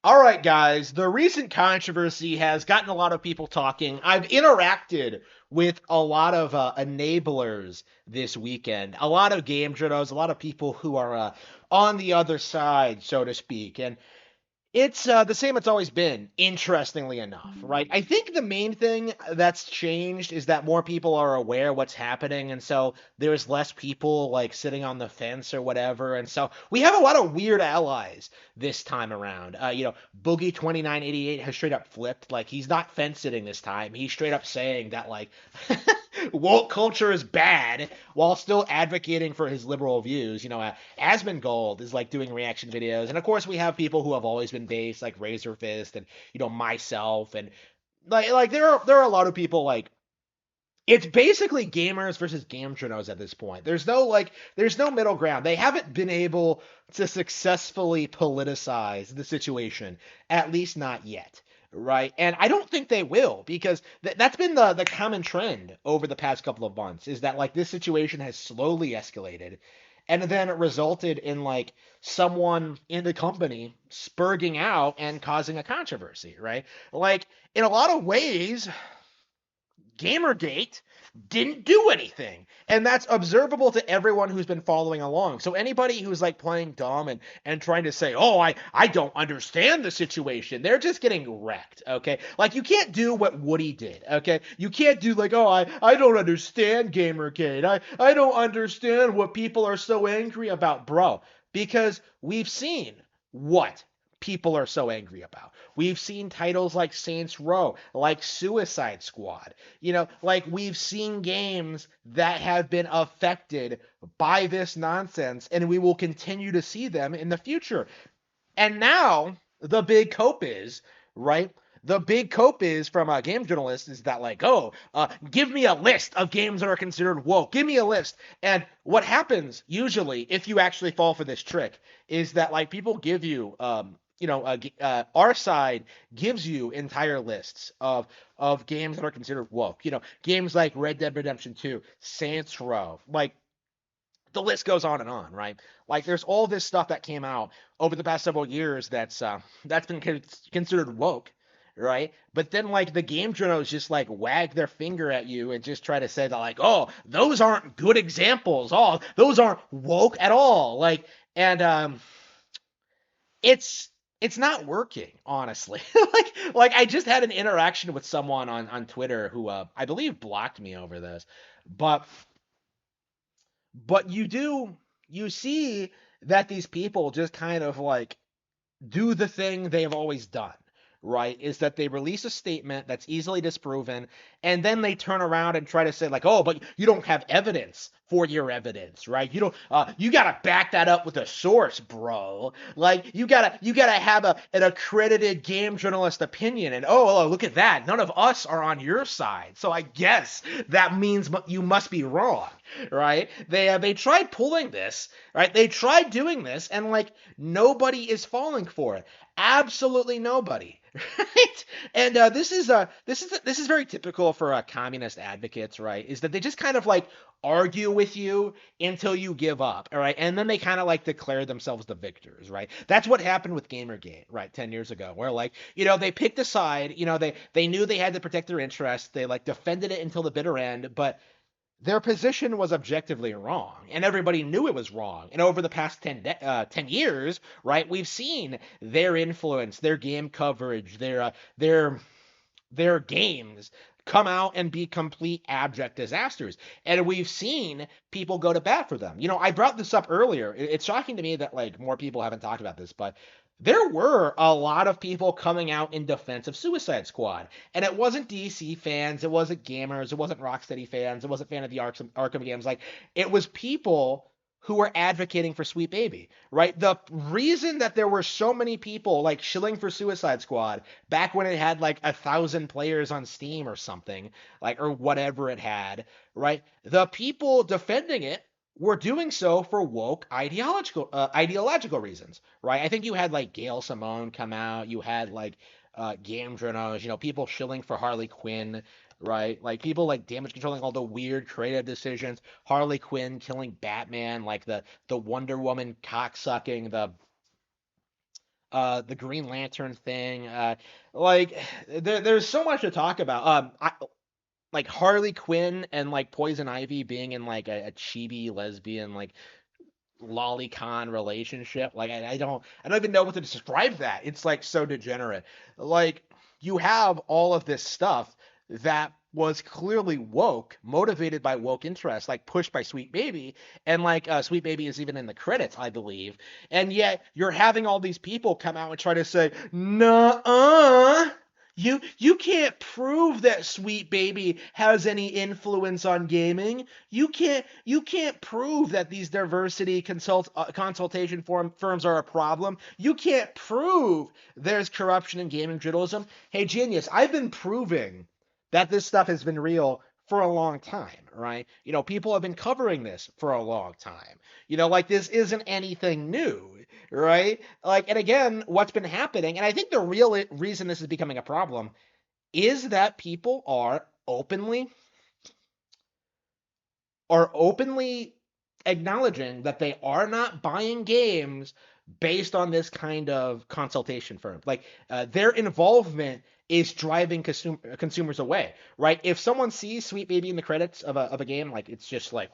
All right, guys, the recent controversy has gotten a lot of people talking. I've interacted with a lot of enablers this weekend, a lot of game journals, a lot of people who are on the other side, so to speak. And it's the same it's always been, interestingly enough, right? I think the main thing that's changed is that more people are aware what's happening, and so there's less people like sitting on the fence or whatever, and so we have a lot of weird allies this time around. Boogie 2988 has straight up flipped. Like he's not fence sitting this time. He's straight up saying that like woke culture is bad while still advocating for his liberal views. Asmongold is like doing reaction videos, and of course we have people who have always been based like Razor Fist and myself and like there are a lot of people like it's basically gamers versus game journos at this point. There's no middle ground. They haven't been able to successfully politicize the situation, at least not yet. Right. And I don't think they will because that's been the common trend over the past couple of months is that like this situation has slowly escalated and then it resulted in like someone in the company spurging out and causing a controversy, right? Like in a lot of ways, Gamergate didn't do anything. And that's observable to everyone who's been following along. So anybody who's like playing dumb and trying to say, oh, I don't understand the situation, they're just getting wrecked, okay? Like you can't do what Woody did, okay? You can't do like, oh, I don't understand Gamergate. I don't understand what people are so angry about, bro. Because we've seen what people are so angry about. We've seen titles like Saints Row, like Suicide Squad. Like we've seen games that have been affected by this nonsense, and we will continue to see them in the future. And now the big cope is, right? The big cope is from a game journalist is that like, oh, give me a list of games that are considered woke. Give me a list. And what happens usually, if you actually fall for this trick, is that like people give you, our side gives you entire lists of games that are considered woke. Games like Red Dead Redemption 2, Saints Row, like the list goes on and on, right? Like there's all this stuff that came out over the past several years that's been considered woke, right? But then like the game journals just like wag their finger at you and just try to say that like, oh, those aren't good examples. Oh, those aren't woke at all. And it's it's not working, honestly. like I just had an interaction with someone on Twitter who I believe blocked me over this, but you see that these people just kind of like do the thing they have always done, right? Is that they release a statement that's easily disproven, and then they turn around and try to say like, oh, but you don't have evidence for your evidence, right? You gotta back that up with a source, bro. Like you gotta have an accredited game journalist opinion, and oh, look at that, none of us are on your side, so I guess that means you must be wrong, right? They tried pulling this, right? They tried doing this, and like nobody is falling for it. Absolutely nobody, right? And this is very typical for communist advocates, right? Is that they just kind of like argue with you until you give up, all right? And then they kind of like declare themselves the victors, right? That's what happened with Gamergate, right? 10 years ago, where like they picked a side, they knew they had to protect their interests, they like defended it until the bitter end, but their position was objectively wrong, and everybody knew it was wrong. And over the past 10 years, right, we've seen their influence, their game coverage, their games come out and be complete abject disasters. And we've seen people go to bat for them. I brought this up earlier. It's shocking to me that like more people haven't talked about this, but there were a lot of people coming out in defense of Suicide Squad. And it wasn't DC fans, it wasn't gamers, it wasn't Rocksteady fans, it wasn't fan of the Arkham games. Like, it was people who were advocating for Sweet Baby, right? The reason that there were so many people like shilling for Suicide Squad back when it had like 1,000 players on Steam or something, like, or whatever it had, right? The people defending it were doing so for woke ideological reasons, right? I think you had like Gail Simone come out, you had like game journals, people shilling for Harley Quinn, right? Like people like damage controlling all the weird creative decisions, Harley Quinn killing Batman, like the Wonder Woman cocksucking the Green Lantern thing. Like there's so much to talk about. Like Harley Quinn and like Poison Ivy being in like a chibi lesbian like lolicon relationship. Like I don't even know what to describe that. It's like so degenerate. Like you have all of this stuff that was clearly woke, motivated by woke interests, like pushed by Sweet Baby, and like Sweet Baby is even in the credits, I believe. And yet you're having all these people come out and try to say, "Nuh-uh." You can't prove that Sweet Baby has any influence on gaming. You can't prove that these diversity consultation firms are a problem. You can't prove there's corruption in gaming journalism. Hey, genius, I've been proving that this stuff has been real for a long time, right? People have been covering this for a long time. Like this isn't anything new, right? Like, and again, what's been happening, and I think the real reason this is becoming a problem is that people are openly acknowledging that they are not buying games based on this kind of consultation firm. Like their involvement is driving consumers away, right? If someone sees Sweet Baby in the credits of a game, like it's just like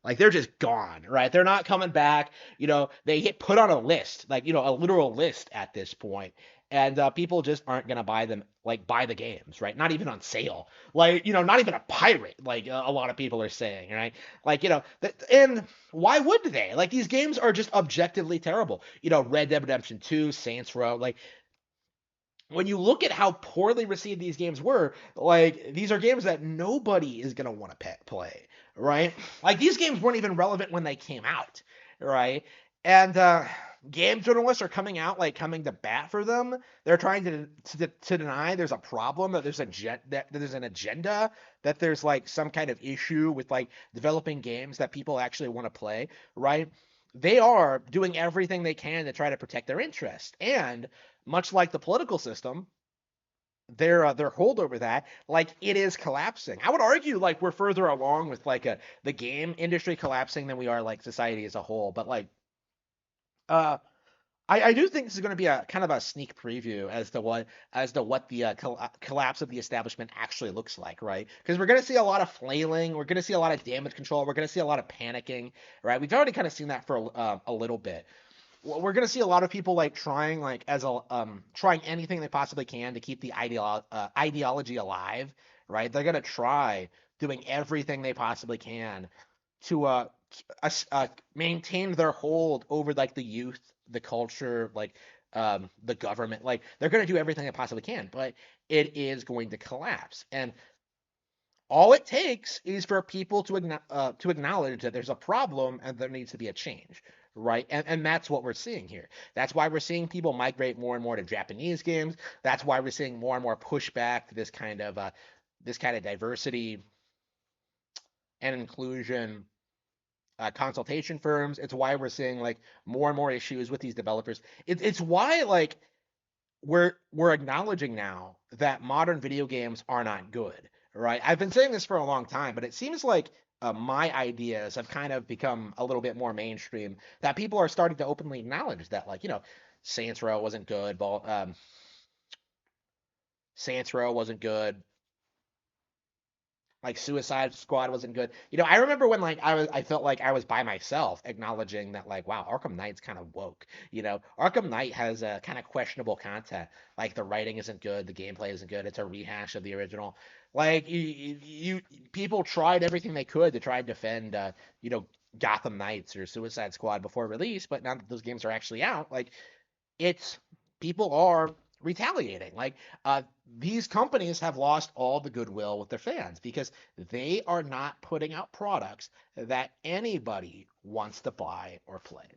they're just gone, right? They're not coming back. They get put on a list, like a literal list at this point, and people just aren't gonna buy them, like buy the games, right? Not even on sale, like not even a pirate, like a lot of people are saying, right? Like and why would they? Like these games are just objectively terrible. Red Dead Redemption 2, Saints Row, like when you look at how poorly received these games were, like these are games that nobody is gonna want to play, right? Like these games weren't even relevant when they came out, right? And game journalists are coming to bat for them. They're trying to deny there's a problem, that there's an agenda, that there's like some kind of issue with like developing games that people actually want to play, right? They are doing everything they can to try to protect their interest, and much like the political system, their hold over that, like it is collapsing. I would argue like we're further along with like the game industry collapsing than we are like society as a whole. But like uh I do think this is going to be a kind of a sneak preview as to what the collapse of the establishment actually looks like, right? Because we're going to see a lot of flailing, we're going to see a lot of damage control, we're going to see a lot of panicking, right? We've already kind of seen that for a little bit. We're gonna see a lot of people like trying anything they possibly can to keep the ideology alive, right? They're gonna try doing everything they possibly can to maintain their hold over like the youth, the culture, like the government. Like they're gonna do everything they possibly can, but it is going to collapse. And all it takes is for people to acknowledge that there's a problem and there needs to be a change, right? And that's what we're seeing here. That's why we're seeing people migrate more and more to Japanese games. That's why we're seeing more and more pushback to this kind of diversity and inclusion consultation firms. It's why we're seeing like more and more issues with these developers. It's why like we're acknowledging now that modern video games are not good, right? I've been saying this for a long time, but it seems like my ideas have kind of become a little bit more mainstream. That people are starting to openly acknowledge that, like Saints Row wasn't good, Saints Row wasn't good, like Suicide Squad wasn't good. I remember when like I felt like I was by myself acknowledging that like wow, Arkham Knight's kind of woke. Arkham Knight has a kind of questionable content. Like the writing isn't good, the gameplay isn't good. It's a rehash of the original. Like people tried everything they could to try and defend you know Gotham Knights or Suicide Squad before release, but now that those games are actually out, like it's people are retaliating. Like these companies have lost all the goodwill with their fans because they are not putting out products that anybody wants to buy or play.